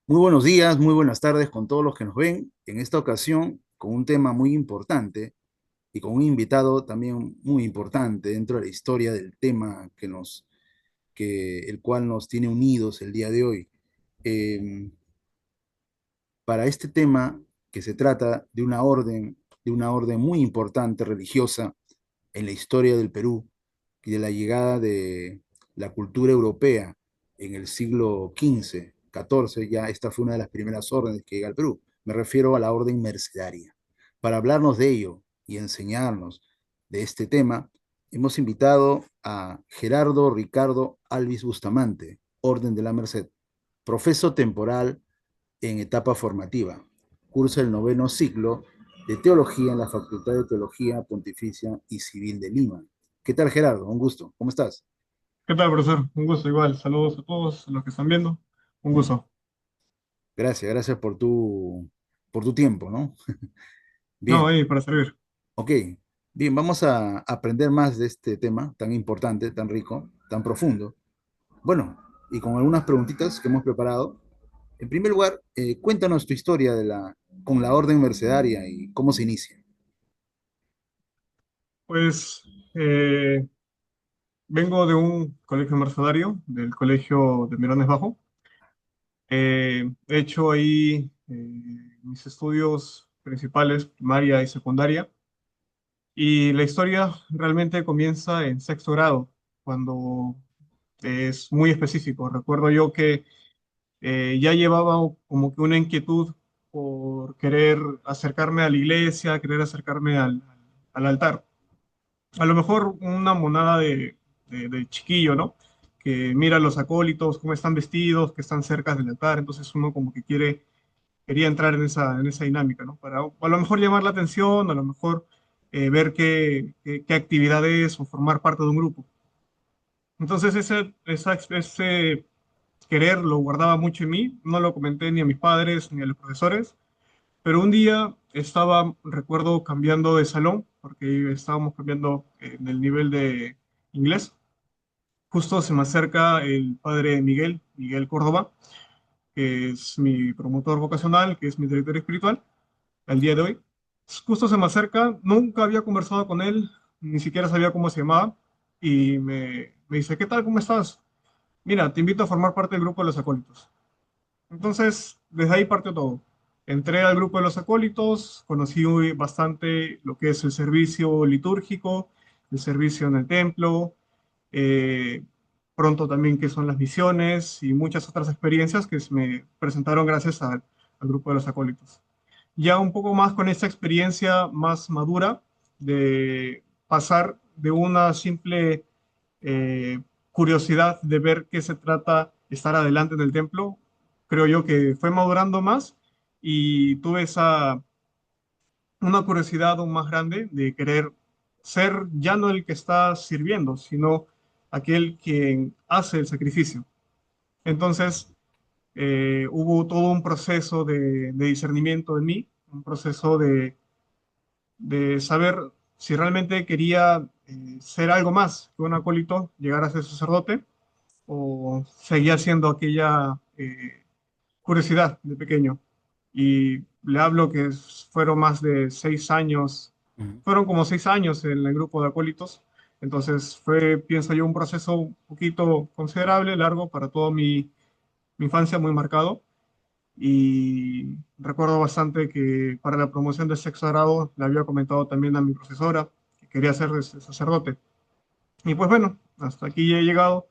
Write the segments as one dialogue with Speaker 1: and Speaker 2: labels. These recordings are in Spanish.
Speaker 1: Muy buenos días, muy buenas tardes con todos los que nos ven. En esta ocasión, con un tema muy importante y con un invitado también muy importante dentro de la historia del tema el cual nos tiene unidos el día de hoy. Eh, para este tema, que se trata de una orden muy importante religiosa en la historia del Perú y de la llegada de la cultura europea en el siglo XV, XIV, ya esta fue una de las primeras órdenes que llega al Perú. Me refiero a la orden mercedaria. Para hablarnos de ello y enseñarnos de este tema, hemos invitado a Gerardo Ricardo Alvis Bustamante, Orden de la Merced, profeso temporal en etapa formativa. Cursa el noveno ciclo de Teología en la Facultad de Teología Pontificia y Civil de Lima. ¿Qué tal, Gerardo? Un gusto. ¿Cómo estás?
Speaker 2: ¿Qué tal, profesor? Un gusto igual. Saludos a todos los que están viendo. Un gusto.
Speaker 1: Gracias, gracias por tu tiempo, ¿no?
Speaker 2: No,
Speaker 1: Bien,
Speaker 2: ahí para servir.
Speaker 1: ok. Bien, vamos a aprender más de este tema tan importante, tan rico, tan profundo. Bueno, y con algunas preguntitas que hemos preparado. En primer lugar, cuéntanos tu historia con la orden mercedaria y cómo se inicia.
Speaker 2: Pues vengo de un colegio mercedario, del colegio de Mirones Bajo. He hecho ahí mis estudios principales, primaria y secundaria. Y la historia realmente comienza en sexto grado, cuando es muy específico. Recuerdo yo que ya llevaba como que una inquietud por querer acercarme a la iglesia, querer acercarme al altar. A lo mejor una monada de chiquillo, ¿no? Que mira a los acólitos, cómo están vestidos, que están cerca del altar, entonces uno como que quería entrar en esa dinámica, ¿no? Para a lo mejor llamar la atención, a lo mejor ver qué actividades o formar parte de un grupo. Entonces ese querer lo guardaba mucho en mí, no lo comenté ni a mis padres ni a los profesores, pero un día estaba, recuerdo, cambiando de salón, porque estábamos cambiando en el nivel de inglés. Justo se me acerca el padre Miguel, Miguel Córdoba, que es mi promotor vocacional, que es mi director espiritual al día de hoy. Justo se me acerca, nunca había conversado con él, ni siquiera sabía cómo se llamaba, y me dice, ¿qué tal? ¿Cómo estás? Mira, te invito a formar parte del grupo de los acólitos. Entonces, desde ahí partió todo. Entré al grupo de los acólitos, conocí bastante lo que es el servicio litúrgico, el servicio en el templo, eh, pronto también qué son las misiones y muchas otras experiencias que se me presentaron gracias al grupo de los acólitos. Ya un poco más con esta experiencia más madura de pasar de una simple eh, curiosidad de ver qué se trata estar adelante en el templo, creo yo que fue madurando más y tuve una curiosidad aún más grande de querer ser ya no el que está sirviendo, sino aquel quien hace el sacrificio. Entonces, hubo todo un proceso de discernimiento en mí, un proceso de saber si realmente quería ser algo más que un acólito, llegar a ser sacerdote, o seguía siendo aquella curiosidad de pequeño. Y le hablo que fueron más de 6 años,
Speaker 1: Ujú.
Speaker 2: fueron como 6 años en el grupo de acólitos. Entonces fue, pienso yo, un proceso un poquito considerable, largo para toda mi infancia, muy marcado. Y recuerdo bastante que para la promoción de sexto grado le había comentado también a mi profesora que quería ser sacerdote. Y pues bueno, hasta aquí he llegado.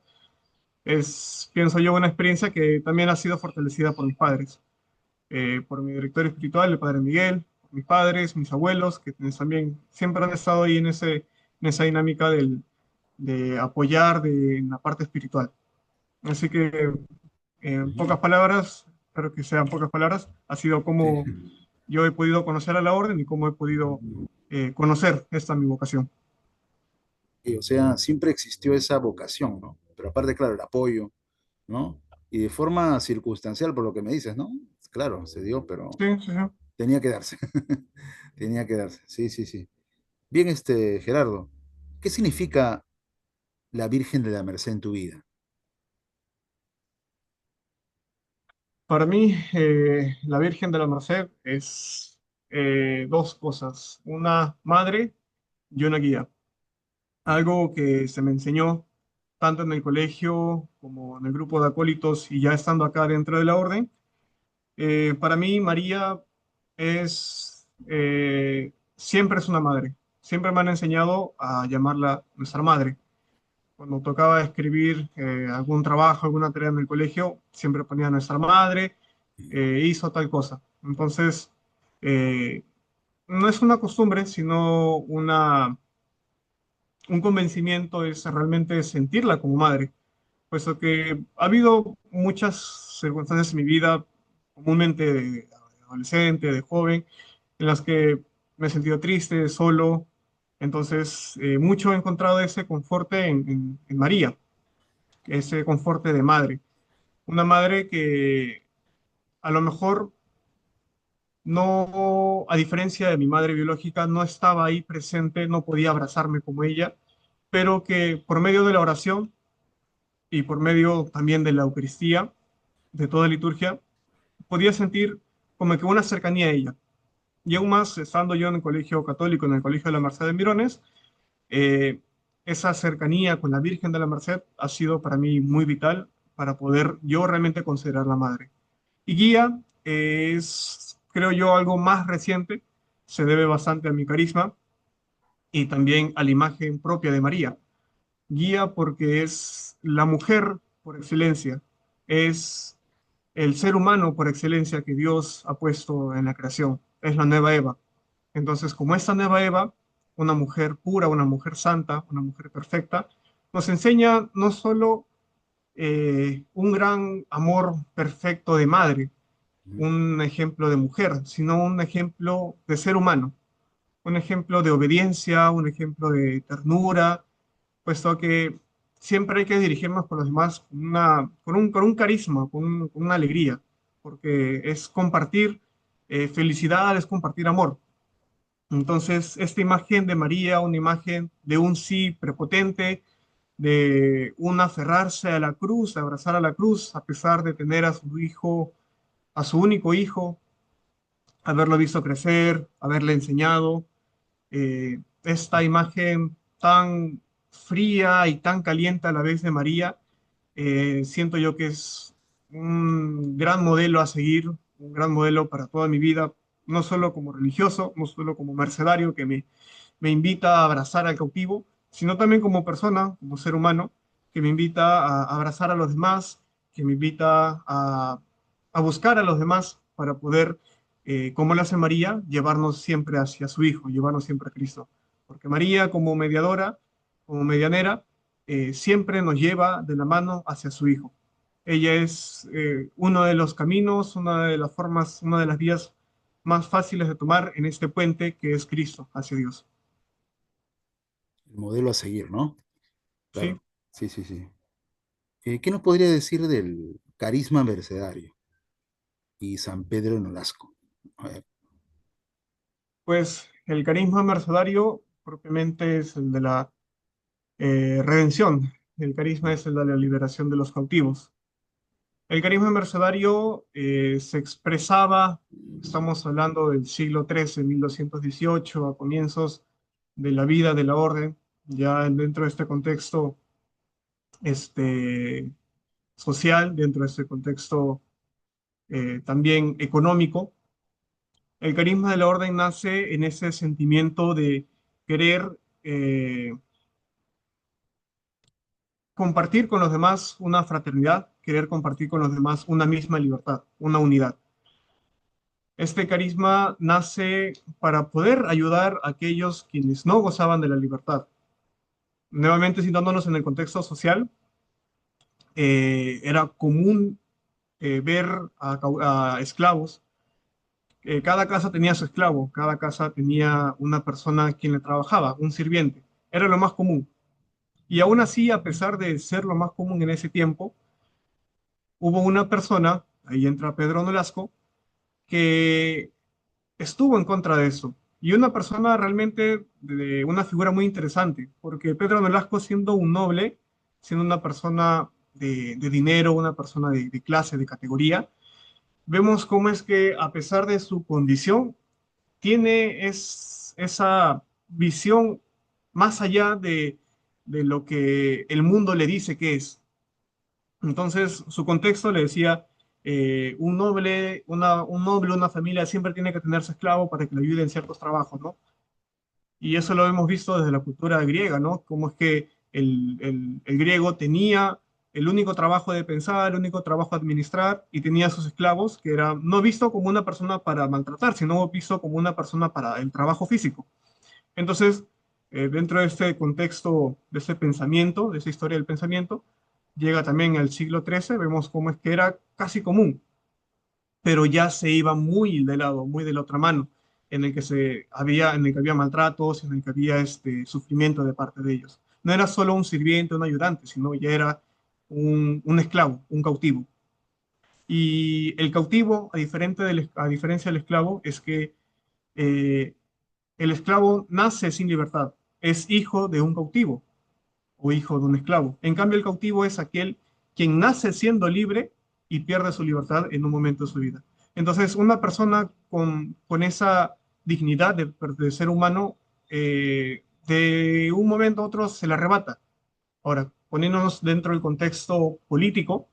Speaker 2: Es, pienso yo, una experiencia que también ha sido fortalecida por mis padres, por mi director espiritual, el padre Miguel, por mis padres, mis abuelos, que también siempre han estado ahí en esa dinámica de apoyar en la parte espiritual. Así que, en
Speaker 1: Ujú.
Speaker 2: pocas palabras, espero que sean pocas palabras, ha sido
Speaker 1: Sí.
Speaker 2: como yo he podido conocer a la orden y cómo he podido conocer esta mi vocación.
Speaker 1: Y, o sea, siempre existió esa vocación, ¿no? Pero aparte, claro, el apoyo, ¿no? Y de forma circunstancial, por lo que me dices, ¿no? Claro, se dio, pero
Speaker 2: Sí, sí, sí.
Speaker 1: tenía que darse. Tenía que darse. Sí, sí, sí. Bien, Gerardo, ¿qué significa la Virgen de la Merced en tu vida?
Speaker 2: Para mí, la Virgen de la Merced es dos cosas, una madre y una guía. Algo que se me enseñó tanto en el colegio como en el grupo de acólitos y ya estando acá dentro de la orden. Para mí, María siempre es una madre. Siempre me han enseñado a llamarla nuestra madre. Cuando tocaba escribir algún trabajo, alguna tarea en el colegio, siempre ponía nuestra madre, hizo tal cosa. Entonces, eh, no es una costumbre, sino un convencimiento, es realmente sentirla como madre, puesto que ha habido muchas circunstancias en mi vida, comúnmente de adolescente, de joven, en las que me he sentido triste, solo. Entonces, mucho he encontrado ese conforte en María, ese conforte de madre. Una madre que a lo mejor no, a diferencia de mi madre biológica, no estaba ahí presente, no podía abrazarme como ella, pero que por medio de la oración y por medio también de la Eucaristía, de toda liturgia, podía sentir como que una cercanía a ella. Y aún más, estando yo en el colegio católico, en el colegio de la Merced de Mirones, eh, esa cercanía con la Virgen de la Merced ha sido para mí muy vital para poder yo realmente considerarla madre. Y guía es, creo yo, algo más reciente, se debe bastante a mi carisma y también a la imagen propia de María. Guía porque es la mujer por excelencia, es el ser humano por excelencia que Dios ha puesto en la creación, es la nueva Eva. Entonces, como esta nueva Eva, una mujer pura, una mujer santa, una mujer perfecta, nos enseña no solo un gran amor perfecto de madre,
Speaker 1: Ujú.
Speaker 2: un ejemplo de mujer, sino un ejemplo de ser humano, un ejemplo de obediencia, un ejemplo de ternura, puesto que siempre hay que dirigirnos con los demás con un carisma, con una alegría, porque es compartir felicidad, es compartir amor. Entonces, esta imagen de María, una imagen de un sí prepotente, de un aferrarse a la cruz, abrazar a la cruz, a pesar de tener a su hijo, a su único hijo, haberlo visto crecer, haberle enseñado, esta imagen tan fría y tan caliente a la vez de María, siento yo que es un gran modelo a seguir, un gran modelo para toda mi vida, no solo como religioso, no solo como mercedario que me invita a abrazar al cautivo, sino también como persona, como ser humano, que me invita a abrazar a los demás, que me invita a buscar a los demás para poder, como lo hace María, llevarnos siempre hacia su Hijo, llevarnos siempre a Cristo. Porque María, como mediadora, como medianera, siempre nos lleva de la mano hacia su Hijo. Ella es uno de los caminos, una de las formas, una de las vías más fáciles de tomar en este puente que es Cristo hacia Dios.
Speaker 1: El modelo a seguir, ¿no?
Speaker 2: ¿Sí?
Speaker 1: Claro, sí, sí, sí. ¿Qué nos podría decir del carisma mercedario y San Pedro Nolasco? A ver.
Speaker 2: Pues el carisma mercedario propiamente es el de la redención. El carisma es el de la liberación de los cautivos. El carisma mercedario se expresaba, estamos hablando del siglo XIII, 1218, a comienzos de la vida de la orden, ya dentro de este contexto este, social, dentro de este contexto también económico. El carisma de la orden nace en ese sentimiento de querer compartir con los demás una fraternidad, querer compartir con los demás una misma libertad, una unidad. Este carisma nace para poder ayudar a aquellos quienes no gozaban de la libertad. Nuevamente, situándonos en el contexto social, era común ver a esclavos. Cada casa tenía su esclavo, cada casa tenía una persona quien le trabajaba, un sirviente. Era lo más común. Y aún así, a pesar de ser lo más común en ese tiempo, hubo una persona, ahí entra Pedro Nolasco, que estuvo en contra de eso. Y una persona realmente de una figura muy interesante, porque Pedro Nolasco siendo un noble, siendo una persona de dinero, una persona de clase, de categoría, vemos cómo es que a pesar de su condición, tiene esa visión más allá de lo que el mundo le dice que es. Entonces, su contexto le decía, un noble, una familia siempre tiene que tener su esclavo para que le ayude en ciertos trabajos, ¿no? Y eso lo hemos visto desde la cultura griega, ¿no? Cómo es que el griego tenía el único trabajo de pensar, el único trabajo de administrar, y tenía sus esclavos, que era no visto como una persona para maltratar, sino visto como una persona para el trabajo físico. Entonces, dentro de este contexto, de ese pensamiento, de esa historia del pensamiento, llega también al siglo XIII, vemos cómo es que era casi común, pero ya se iba muy de lado, muy de la otra mano, en el que había maltratos, en el que había sufrimiento de parte de ellos. No era solo un sirviente, un ayudante, sino ya era un esclavo, un cautivo. Y el cautivo, a diferencia del esclavo, es que eh, el esclavo nace sin libertad, es hijo de un cautivo o hijo de un esclavo. En cambio, el cautivo es aquel quien nace siendo libre y pierde su libertad en un momento de su vida. Entonces, una persona con esa dignidad de ser humano, de un momento a otro se la arrebata. Ahora, poniéndonos dentro del contexto político,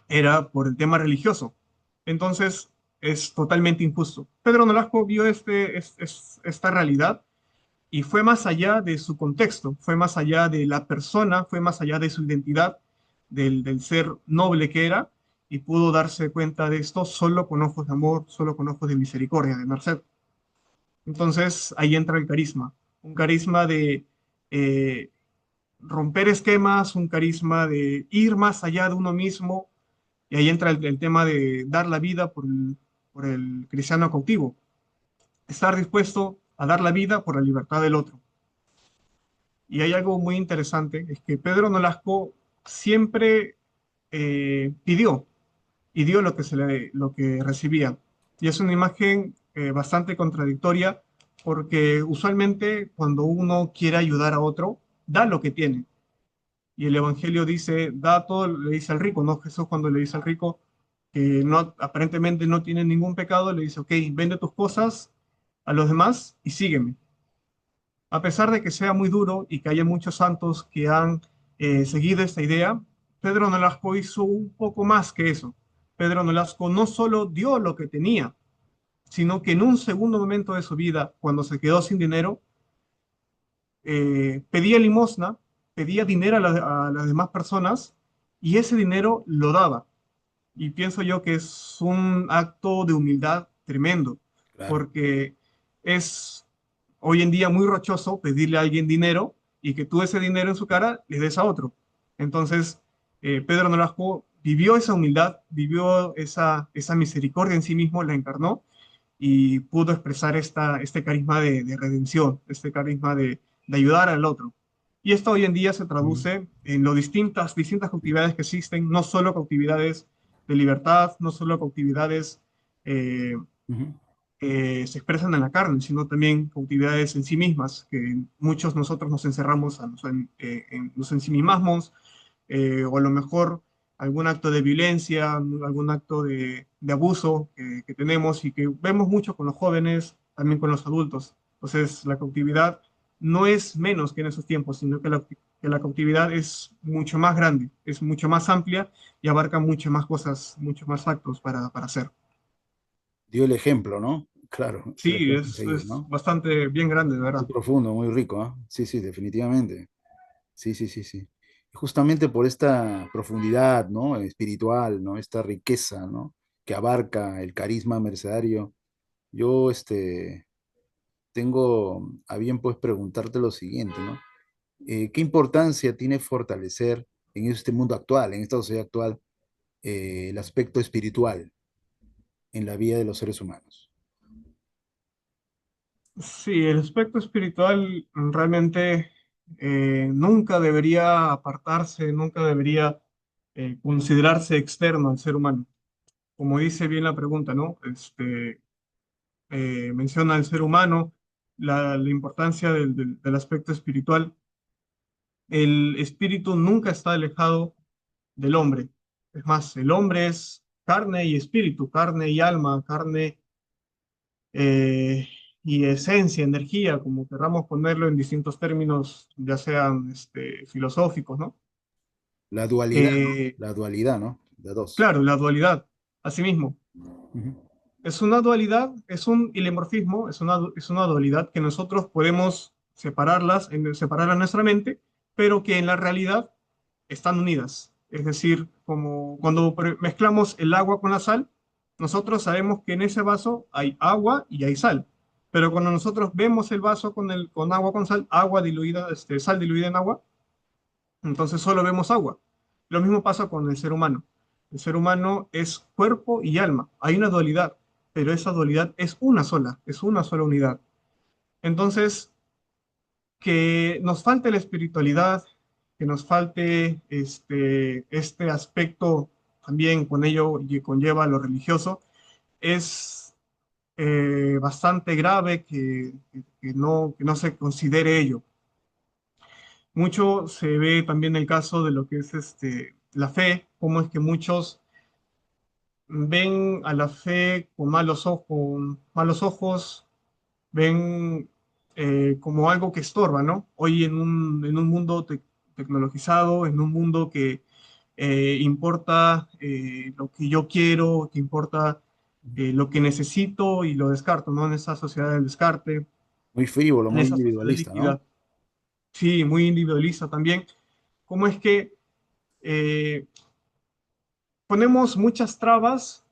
Speaker 2: era por el tema religioso. Entonces, es totalmente injusto. Pedro Nolasco vio esta realidad y fue más allá de su contexto, fue más allá de la persona, fue más allá de su identidad, del ser noble que era, y pudo darse cuenta de esto solo con ojos de amor, solo con ojos de misericordia, de merced. Entonces ahí entra el carisma, un carisma de eh, romper esquemas, un carisma de ir más allá de uno mismo, y ahí entra el tema de dar la vida por el cristiano cautivo, estar dispuesto a dar la vida por la libertad del otro. Y hay algo muy interesante, es que Pedro Nolasco siempre pidió y dio lo que recibía. Y es una imagen bastante contradictoria porque usualmente cuando uno quiere ayudar a otro, da lo que tiene. Y el Evangelio dice, da todo, le dice al rico, ¿no? Jesús cuando le dice al rico que no, aparentemente no tiene ningún pecado, le dice, ok, vende tus cosas a los demás y sígueme. A pesar de que sea muy duro y que haya muchos santos que han seguido esta idea, Pedro Nolasco hizo un poco más que eso. Pedro Nolasco no solo dio lo que tenía, sino que en un segundo momento de su vida, cuando se quedó sin dinero, pedía limosna, pedía dinero a las demás personas y ese dinero lo daba. Y pienso yo que es un acto de humildad tremendo,
Speaker 1: Claro.
Speaker 2: porque es hoy en día muy rochoso pedirle a alguien dinero y que tú ese dinero en su cara le des a otro. Entonces, Pedro Nolasco vivió esa humildad, vivió esa misericordia en sí mismo, la encarnó y pudo expresar este carisma de redención, este carisma de ayudar al otro. Y esto hoy en día se
Speaker 1: Mm.
Speaker 2: traduce en lo distintas cautividades que existen, no solo cautividades de libertad, no solo cautividades eh,
Speaker 1: Ujú.
Speaker 2: se expresan en la carne, sino también cautividades en sí mismas, que muchos nosotros nos encerramos, nos ensimismamos, o a lo mejor algún acto de violencia, algún acto de abuso que tenemos y que vemos mucho con los jóvenes, también con los adultos. Entonces, la cautividad no es menos que en esos tiempos, sino que la cautividad es mucho más grande, es mucho más amplia y abarca muchas más cosas, muchos más actos para hacer.
Speaker 1: Dio el ejemplo, ¿no? Claro, el
Speaker 2: Sí,
Speaker 1: ejemplo a seguir,
Speaker 2: es
Speaker 1: ¿no?
Speaker 2: bastante bien grande, de
Speaker 1: Muy
Speaker 2: verdad.
Speaker 1: profundo, muy rico, ¿ah? Sí, sí, definitivamente. Sí, sí, sí, sí. Y justamente por esta profundidad, ¿no? Espiritual, ¿no? Esta riqueza, ¿no? Que abarca el carisma mercedario. Yo, tengo a bien, pues, preguntarte lo siguiente, ¿no? ¿Qué importancia tiene fortalecer en este mundo actual, en esta sociedad actual, el aspecto espiritual en la vida de los seres humanos?
Speaker 2: Sí, el aspecto espiritual realmente nunca debería apartarse, nunca debería considerarse externo al ser humano. Como dice bien la pregunta, ¿no? Menciona al ser humano, la importancia del aspecto espiritual. El espíritu nunca está alejado del hombre. Es más, el hombre es carne y espíritu, carne y alma, carne eh, y esencia, energía, como querramos ponerlo en distintos términos, ya sean filosóficos, ¿no? Eh,
Speaker 1: La dualidad, ¿no? De dos.
Speaker 2: claro, la dualidad, asimismo.
Speaker 1: Ujú.
Speaker 2: Es una dualidad, es un ilemorfismo, es una dualidad que nosotros podemos separarla en nuestra mente, pero que en la realidad están unidas. Es decir, como cuando mezclamos el agua con la sal, nosotros sabemos que en ese vaso hay agua y hay sal. Pero cuando nosotros vemos el vaso con agua con sal, agua diluida, sal diluida en agua, entonces solo vemos agua. Lo mismo pasa con el ser humano. El ser humano es cuerpo y alma. Hay una dualidad, pero esa dualidad es una sola unidad. Entonces, que nos falte la espiritualidad, que nos falte este aspecto también con ello y conlleva lo religioso, es bastante grave que no se considere ello. Mucho se ve también el caso de lo que es la fe, cómo es que muchos ven a la fe con malos ojos, ven como algo que estorba, ¿no? Hoy en un mundo tecnologizado, en un mundo que importa lo que yo quiero, que importa lo que necesito y lo descarto, ¿no? En esa sociedad del descarte,
Speaker 1: Muy frívolo,
Speaker 2: en
Speaker 1: muy
Speaker 2: esa sociedad
Speaker 1: individualista, ¿no?
Speaker 2: líquida, sí, muy individualista también. ¿Cómo es que eh, ponemos muchas trabas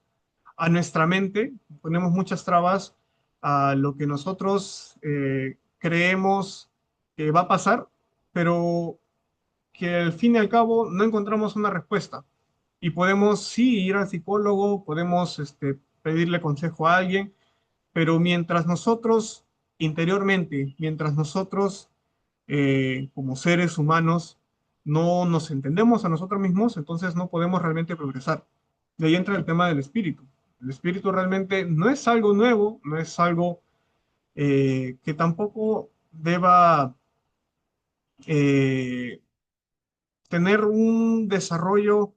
Speaker 2: a nuestra mente, ponemos muchas trabas a lo que nosotros creemos que va a pasar, pero que al fin y al cabo no encontramos una respuesta? Y podemos sí ir al psicólogo, podemos pedirle consejo a alguien, pero mientras nosotros interiormente, mientras nosotros como seres humanos no nos entendemos a nosotros mismos, entonces no podemos realmente progresar. De ahí entra el tema del espíritu. El espíritu realmente no es algo nuevo, no es algo que tampoco deba eh, tener un desarrollo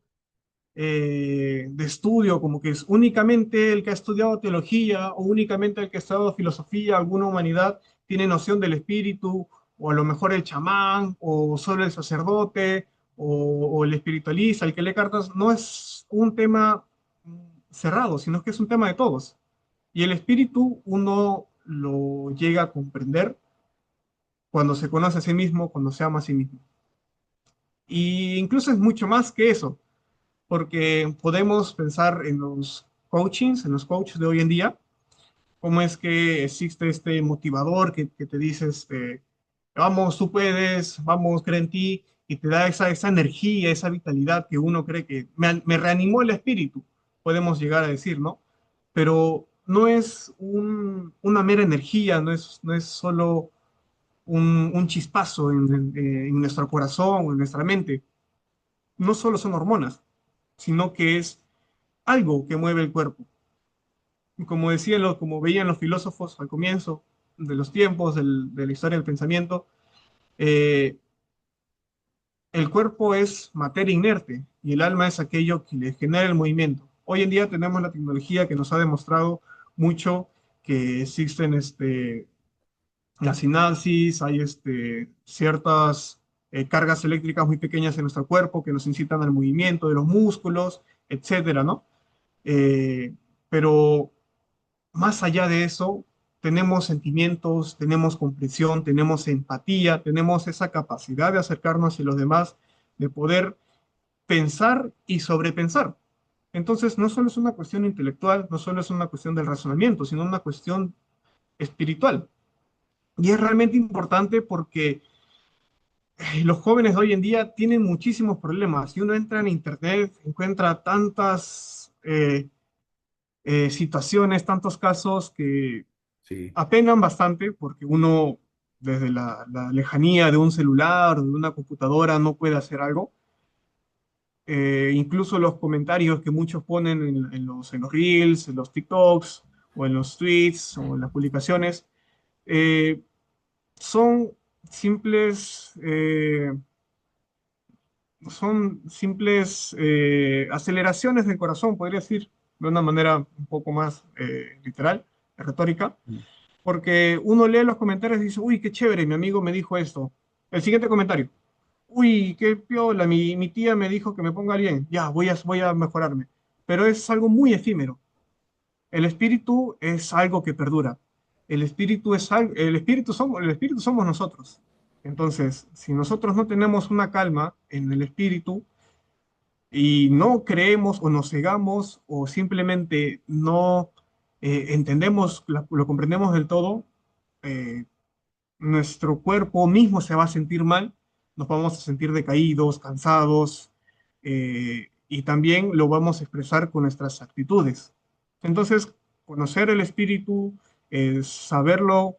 Speaker 2: de estudio, como que es únicamente el que ha estudiado teología o únicamente el que ha estudiado filosofía, alguna humanidad, tiene noción del espíritu, o a lo mejor el chamán, o solo el sacerdote, o el espiritualista, el que lee cartas, no es un tema cerrado, sino que es un tema de todos. Y el espíritu uno lo llega a comprender cuando se conoce a sí mismo, cuando se ama a sí mismo. Y incluso es mucho más que eso, porque podemos pensar en los coachings, en los coaches de hoy en día, cómo es que existe este motivador que te dice, vamos, tú puedes, vamos, cree en ti, y te da esa energía, esa vitalidad que uno cree que me reanimó el espíritu, podemos llegar a decir, ¿no? Pero no es una mera energía, no es solo un chispazo en nuestro corazón o en nuestra mente. No solo son hormonas, sino que es algo que mueve el cuerpo. Y como como veían los filósofos al comienzo de los tiempos, de la historia del pensamiento, eh, el cuerpo es materia inerte y el alma es aquello que le genera el movimiento. Hoy en día tenemos la tecnología que nos ha demostrado mucho que existen la sinapsis, hay ciertas cargas eléctricas muy pequeñas en nuestro cuerpo que nos incitan al movimiento de los músculos, etcétera, ¿no? Eh, pero más allá de eso, tenemos sentimientos, tenemos comprensión, tenemos empatía, tenemos esa capacidad de acercarnos a los demás, de poder pensar y sobrepensar. Entonces, no solo es una cuestión intelectual, no solo es una cuestión del razonamiento, sino una cuestión espiritual. Y es realmente importante porque los jóvenes de hoy en día tienen muchísimos problemas. Si uno entra en Internet, encuentra tantas situaciones, tantos casos que
Speaker 1: Sí.
Speaker 2: apenan bastante porque uno desde la lejanía de un celular o de una computadora no puede hacer algo. Incluso los comentarios que muchos ponen en los Reels, en los TikToks o en los tweets o en las publicaciones, eh, son simples son simples aceleraciones del corazón, podría decir, de una manera un poco más literal, retórica,
Speaker 1: Mm.
Speaker 2: porque uno lee los comentarios y dice, uy, qué chévere, mi amigo me dijo esto. El siguiente comentario, uy, qué piola, mi tía me dijo que me ponga bien, ya, voy a mejorarme. Pero es algo muy efímero. El espíritu es algo que perdura. El espíritu somos nosotros. Entonces, si nosotros no tenemos una calma en el espíritu y no creemos o nos cegamos o simplemente no entendemos, lo comprendemos del todo, eh, nuestro cuerpo mismo se va a sentir mal, nos vamos a sentir decaídos, cansados, y también lo vamos a expresar con nuestras actitudes. Entonces, conocer el espíritu, saberlo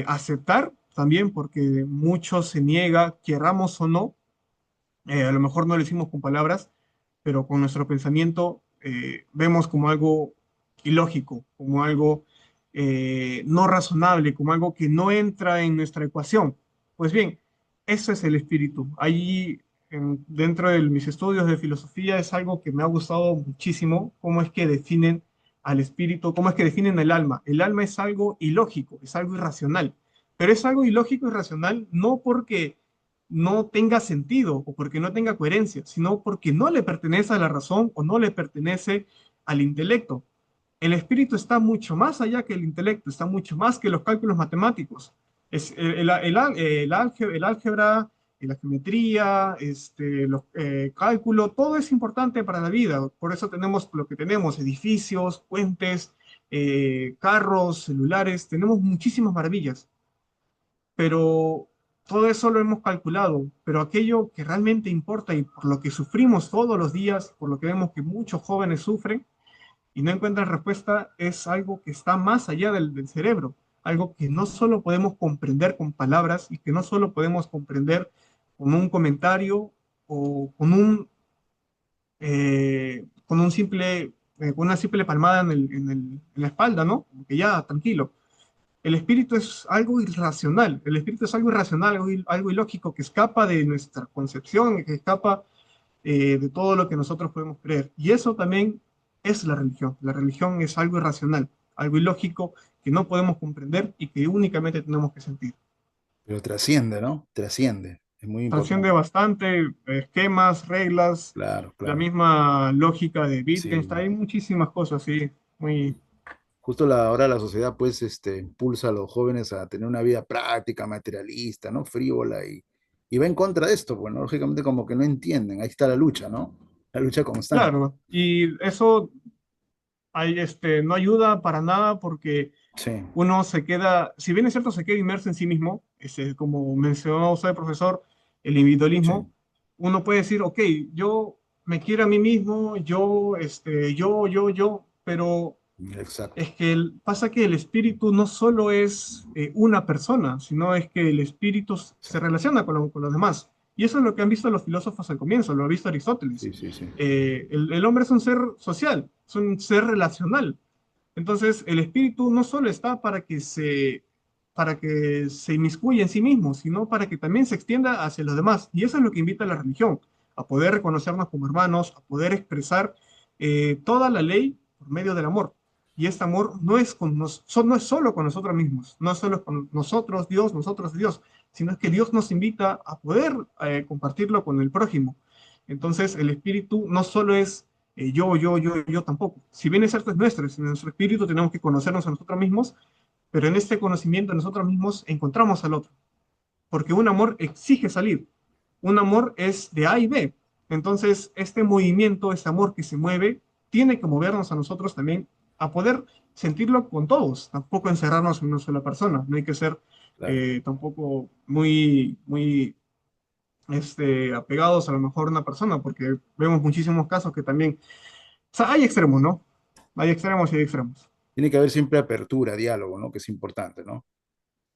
Speaker 2: aceptar también, porque mucho se niega, querramos o no, a lo mejor no lo decimos con palabras, pero con nuestro pensamiento vemos como algo ilógico, como algo no razonable, como algo que no entra en nuestra ecuación. Pues bien, eso es el espíritu. Ahí, dentro de mis estudios de filosofía, es algo que me ha gustado muchísimo, cómo es que definen al espíritu, cómo es que definen el alma. El alma es algo ilógico, es algo irracional, pero es algo ilógico y irracional no porque no tenga sentido o porque no tenga coherencia, sino porque no le pertenece a la razón o no le pertenece al intelecto. El espíritu está mucho más allá que el intelecto, está mucho más que los cálculos matemáticos. Es el álgebra, la geometría, los cálculos, todo es importante para la vida. Por eso tenemos lo que tenemos, edificios, puentes, carros, celulares, tenemos muchísimas maravillas, pero todo eso lo hemos calculado, pero aquello que realmente importa y por lo que sufrimos todos los días, por lo que vemos que muchos jóvenes sufren y no encuentran respuesta, es algo que está más allá del cerebro, algo que no solo podemos comprender con palabras y que no solo podemos comprender con un comentario o con un simple, con una simple palmada en la espalda, ¿no? Como que ya, tranquilo. El espíritu es algo irracional, el espíritu es algo irracional, algo ilógico que escapa de nuestra concepción, que escapa de todo lo que nosotros podemos creer. Y eso también es la religión. La religión es algo irracional, algo ilógico que no podemos comprender y que únicamente tenemos que sentir.
Speaker 1: Pero trasciende, ¿no? Trasciende. Es muy
Speaker 2: Trasciende
Speaker 1: importante.
Speaker 2: bastante esquemas, reglas,
Speaker 1: Claro,
Speaker 2: la
Speaker 1: claro.
Speaker 2: misma lógica de Wittgenstein,
Speaker 1: Sí.
Speaker 2: hay muchísimas cosas, sí, muy,
Speaker 1: Justo ahora la sociedad pues impulsa a los jóvenes a tener una vida práctica, materialista, ¿no? Frívola y va en contra de esto, bueno, lógicamente como que no entienden. Ahí está la lucha, ¿no? La lucha constante.
Speaker 2: claro, y eso no ayuda para nada porque
Speaker 1: Sí,
Speaker 2: uno se queda, si bien es cierto, se queda inmerso en sí mismo, como mencionó usted, profesor, el
Speaker 1: sí,
Speaker 2: individualismo, uno puede decir, ok, yo me quiero a mí mismo, yo, pero
Speaker 1: exacto.
Speaker 2: es que pasa que el espíritu no solo es una persona, sino es que el espíritu se
Speaker 1: Exacto.
Speaker 2: relaciona con los demás. Y eso es lo que han visto los filósofos al comienzo, lo ha visto Aristóteles.
Speaker 1: Sí, sí, sí.
Speaker 2: El hombre es un ser social, es un ser relacional. Entonces, el espíritu no solo está para que se inmiscuya en sí mismo, sino para que también se extienda hacia los demás. Y eso es lo que invita a la religión, a poder reconocernos como hermanos, a poder expresar toda la ley por medio del amor. Y este amor no es solo con nosotros mismos, no es solo con nosotros Dios, sino es que Dios nos invita a poder compartirlo con el prójimo. Entonces, el espíritu no solo es yo tampoco. Si bien es cierto, es nuestro, es nuestro espíritu, tenemos que conocernos a nosotros mismos, pero en este conocimiento de nosotros mismos encontramos al otro, porque un amor exige salir, un amor es de A y B. Entonces, este movimiento, este amor que se mueve, tiene que movernos a nosotros también a poder sentirlo con todos, tampoco encerrarnos en una sola persona, no hay que ser
Speaker 1: Claro.
Speaker 2: tampoco muy apegados a lo mejor a una persona, porque vemos muchísimos casos que también o sea, hay extremos, ¿no? Hay extremos y hay extremos.
Speaker 1: Tiene que haber siempre apertura, diálogo, ¿no? Que es importante, ¿no?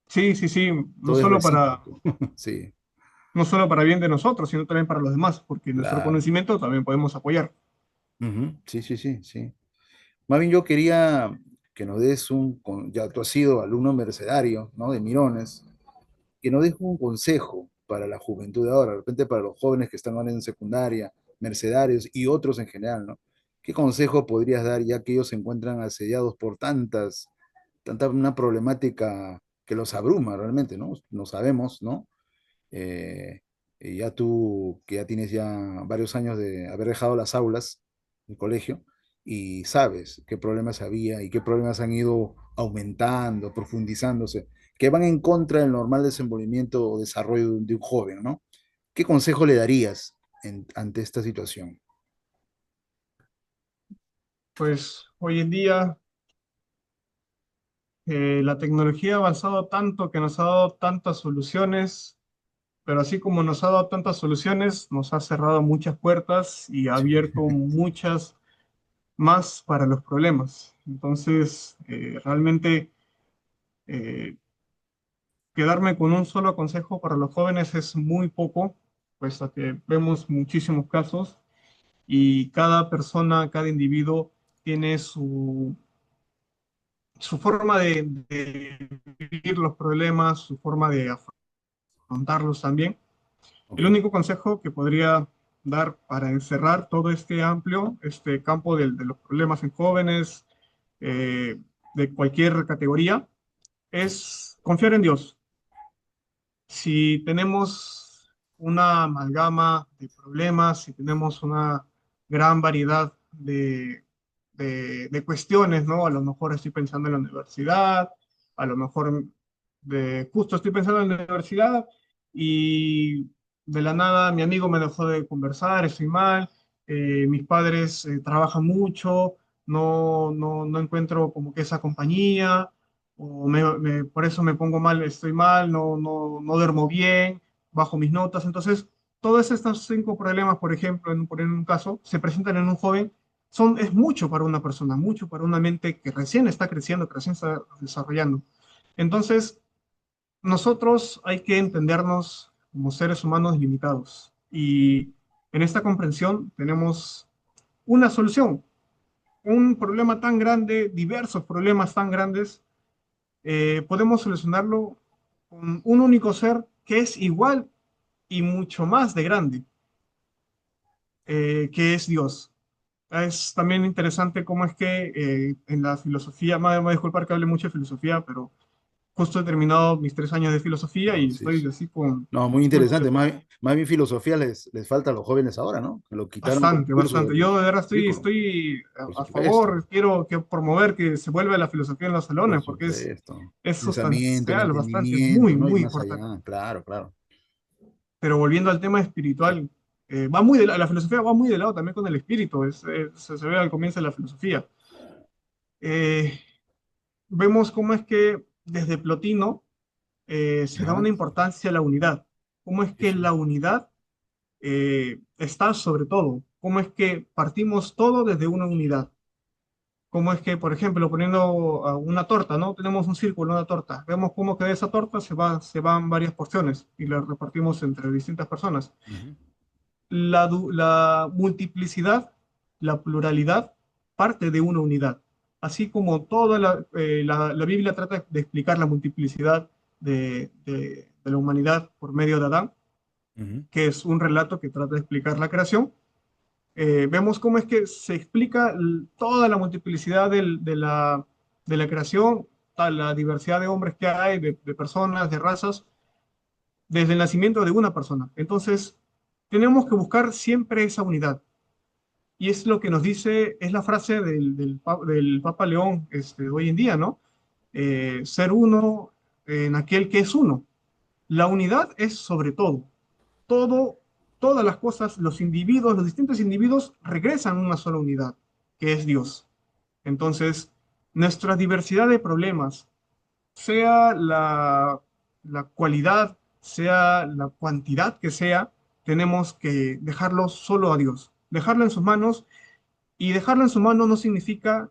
Speaker 2: Sí, sí, sí,
Speaker 1: Todo es recíproco. Sí,
Speaker 2: no solo para bien de nosotros, sino también para los demás, porque nuestro
Speaker 1: claro.
Speaker 2: conocimiento también podemos apoyar.
Speaker 1: Ujú. Sí, sí, sí, sí. Más bien yo quería que nos des ya tú has sido alumno mercedario, ¿no? De Mirones, que nos des un consejo para la juventud de ahora, de repente para los jóvenes que están ahora en secundaria, mercedarios y otros en general, ¿no? ¿Qué consejo podrías dar ya que ellos se encuentran asediados por tanta una problemática que los abruma realmente, ¿no? No sabemos, ¿no? Eh, y ya tú, que ya tienes ya varios años de haber dejado las aulas del colegio, y sabes qué problemas había y qué problemas han ido aumentando, profundizándose, que van en contra del normal desenvolvimiento o desarrollo de un joven, ¿no? ¿Qué consejo le darías ante esta situación?
Speaker 2: Pues hoy en día la tecnología ha avanzado tanto que nos ha dado tantas soluciones, pero así como nos ha dado tantas soluciones, nos ha cerrado muchas puertas y ha
Speaker 1: Sí,
Speaker 2: abierto muchas más para los problemas. Entonces, realmente eh, quedarme con un solo consejo para los jóvenes es muy poco, puesto que vemos muchísimos casos y cada persona, cada individuo tiene su forma de vivir los problemas, su forma de afrontarlos también.
Speaker 1: ok,
Speaker 2: El único consejo que podría dar para encerrar todo este amplio, este campo de los problemas en jóvenes, eh, de cualquier categoría, es confiar en Dios. Si tenemos una amalgama de problemas, si tenemos una gran variedad de cuestiones, ¿no? A lo mejor estoy pensando en la universidad, a lo mejor justo estoy pensando en la universidad y de la nada mi amigo me dejó de conversar, estoy mal, mis padres trabajan mucho, no encuentro como que esa compañía o por eso me pongo mal, estoy mal, no duermo bien, bajo mis notas. Entonces, todos estos 5 problemas, por ejemplo, en un caso, se presentan en un joven, es mucho para una persona, mucho para una mente que recién está creciendo, que recién está desarrollando. Entonces, nosotros hay que entendernos como seres humanos limitados y en esta comprensión tenemos una solución. Un problema tan grande, diversos problemas tan grandes podemos solucionarlo con un único ser que es igual y mucho más de grande, que es Dios. Es también interesante cómo es que en la filosofía, me voy a disculpar que hable mucho de filosofía, pero justo he terminado mis 3 años de filosofía
Speaker 1: no,
Speaker 2: y
Speaker 1: sí,
Speaker 2: estoy
Speaker 1: sí.
Speaker 2: así con
Speaker 1: No, muy
Speaker 2: full
Speaker 1: interesante.
Speaker 2: filosofía.
Speaker 1: Más bien filosofía les falta a los jóvenes ahora, ¿no? Que lo quitaron como
Speaker 2: Bastante,
Speaker 1: curso
Speaker 2: bastante. Yo de verdad
Speaker 1: del currículum.
Speaker 2: estoy
Speaker 1: Por
Speaker 2: a
Speaker 1: supuesto,
Speaker 2: favor, quiero que promover que se vuelva la filosofía en los
Speaker 1: por
Speaker 2: salones porque
Speaker 1: supuesto.
Speaker 2: es
Speaker 1: Pensamiento, el
Speaker 2: sustancial, bastante, muy,
Speaker 1: entendimiento, ¿no? Y
Speaker 2: muy
Speaker 1: más allá,
Speaker 2: importante.
Speaker 1: claro, claro.
Speaker 2: Pero volviendo al tema espiritual, la filosofía va muy de lado también con el espíritu, se ve al comienzo de la filosofía. Eh, Vemos cómo es que desde Plotino se da
Speaker 1: Ya,
Speaker 2: una importancia a la unidad, cómo es
Speaker 1: sí,
Speaker 2: que
Speaker 1: sí.
Speaker 2: la unidad está sobre todo, cómo es que partimos todo desde una unidad. Cómo es que, por ejemplo, poniendo una torta, ¿no? Tenemos un círculo, una torta. Vemos cómo que de esa torta se van varias porciones y las repartimos entre distintas personas.
Speaker 1: Ujú.
Speaker 2: La multiplicidad, la pluralidad, parte de una unidad. Así como toda la Biblia trata de explicar la multiplicidad de la humanidad por medio de Adán,
Speaker 1: Ujú.
Speaker 2: que es un relato que trata de explicar la creación, vemos cómo es que se explica toda la multiplicidad de la creación, a la diversidad de hombres que hay, de personas, de razas, desde el nacimiento de una persona. Entonces, tenemos que buscar siempre esa unidad. Y es lo que nos dice, es la frase del Papa León hoy en día, ¿no? Ser uno en aquel que es uno. La unidad es sobre todo. Todo, todas las cosas, los individuos, los distintos individuos regresan a una sola unidad, que es Dios. Entonces, nuestra diversidad de problemas, sea la cualidad, sea la cantidad que sea, tenemos que dejarlo solo a Dios, dejarlo en sus manos y dejarlo en sus manos no significa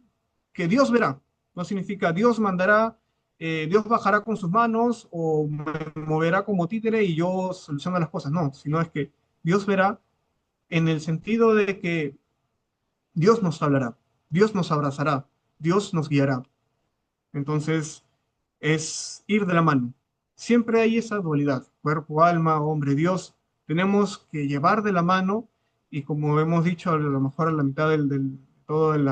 Speaker 2: que Dios verá, no significa Dios mandará, Dios bajará con sus manos o me moverá como títere y yo soluciono las cosas, no, sino es que Dios verá en el sentido de que Dios nos hablará, Dios nos abrazará, Dios nos guiará. Entonces, es ir de la mano. siempre hay esa dualidad, cuerpo, alma, hombre, Dios. Tenemos que llevar de la mano y como hemos dicho a lo mejor a la mitad del todo el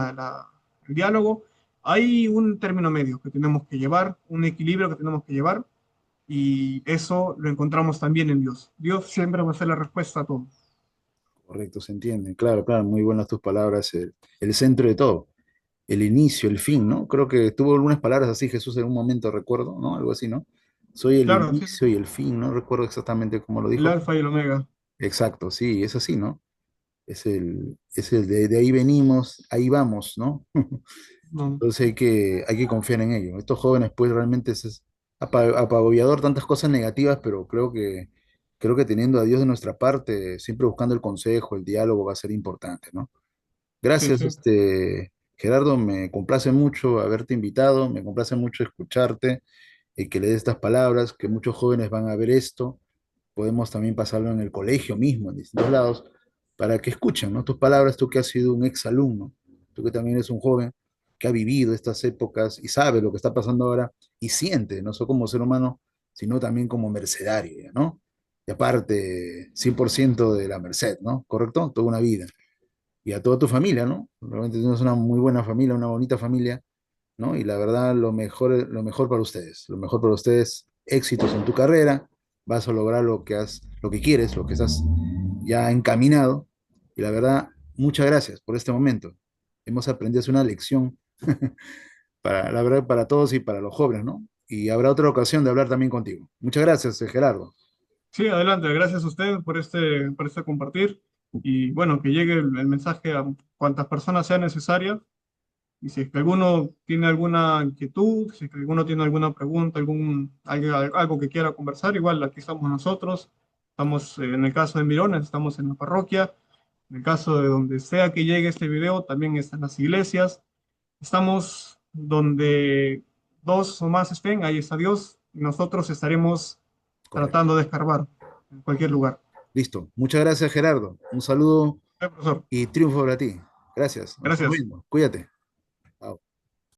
Speaker 2: diálogo, hay un término medio que tenemos que llevar, un equilibrio que tenemos que llevar y eso lo encontramos también en Dios. Dios siempre va a ser la respuesta a todo.
Speaker 1: Correcto, se entiende. Claro, claro, muy buenas tus palabras. El centro de todo, el inicio, el fin, ¿no? Creo que tuvo algunas palabras así Jesús en un momento, recuerdo, ¿no? Algo así, ¿no? Soy el
Speaker 2: Claro, sí, sí,
Speaker 1: inicio y el fin, no recuerdo exactamente cómo lo
Speaker 2: el
Speaker 1: dijo.
Speaker 2: alfa y el omega.
Speaker 1: Exacto, sí, es así, ¿no? De ahí venimos, ahí vamos, ¿no?
Speaker 2: No,
Speaker 1: Entonces hay que confiar en ello. Estos jóvenes, pues realmente es apabullador tantas cosas negativas, pero creo que teniendo a Dios de nuestra parte, siempre buscando el consejo, el diálogo va a ser importante, ¿no?
Speaker 2: sí,
Speaker 1: Gracias,
Speaker 2: sí.
Speaker 1: Gerardo, me complace mucho haberte invitado, me complace mucho escucharte y que le des estas palabras, que muchos jóvenes van a ver esto, podemos también pasarlo en el colegio mismo, en distintos lados, para que escuchen, ¿no? Tus palabras, tú que has sido un ex alumno, tú que también eres un joven que ha vivido estas épocas y sabe lo que está pasando ahora y siente, no solo como ser humano, sino también como mercedario, ¿no? Y aparte, 100% de la merced, ¿no? ¿Correcto? Toda una vida y a toda tu familia, ¿no? Realmente tienes una muy buena familia, una bonita familia, ¿no? Y la verdad, lo mejor para ustedes, lo mejor para ustedes, éxitos en tu carrera, vas a lograr lo que quieres, lo que estás ya encaminado. Y la verdad, muchas gracias por este momento. Hemos aprendido a hacer una lección para, la verdad, para todos y para los jóvenes, ¿no? Y habrá otra ocasión de hablar también contigo. Muchas gracias, Gerardo.
Speaker 2: Sí, adelante. Gracias a usted por este compartir. Y bueno, que llegue el mensaje a cuantas personas sea necesaria. Y si es que alguno tiene alguna inquietud, si es que alguno tiene alguna pregunta, algo que quiera conversar, igual aquí estamos nosotros. Estamos en el caso de Mirones, estamos en la parroquia. En el caso de donde sea que llegue este video, también están las iglesias. Estamos donde dos o más estén, ahí está Dios. Y nosotros estaremos
Speaker 1: Correcto.
Speaker 2: tratando de escarbar en cualquier lugar.
Speaker 1: Listo. Muchas gracias, Gerardo. Un saludo
Speaker 2: Profesor,
Speaker 1: y triunfo para ti. Gracias. Nos estamos
Speaker 2: gracias.
Speaker 1: viendo. Cuídate.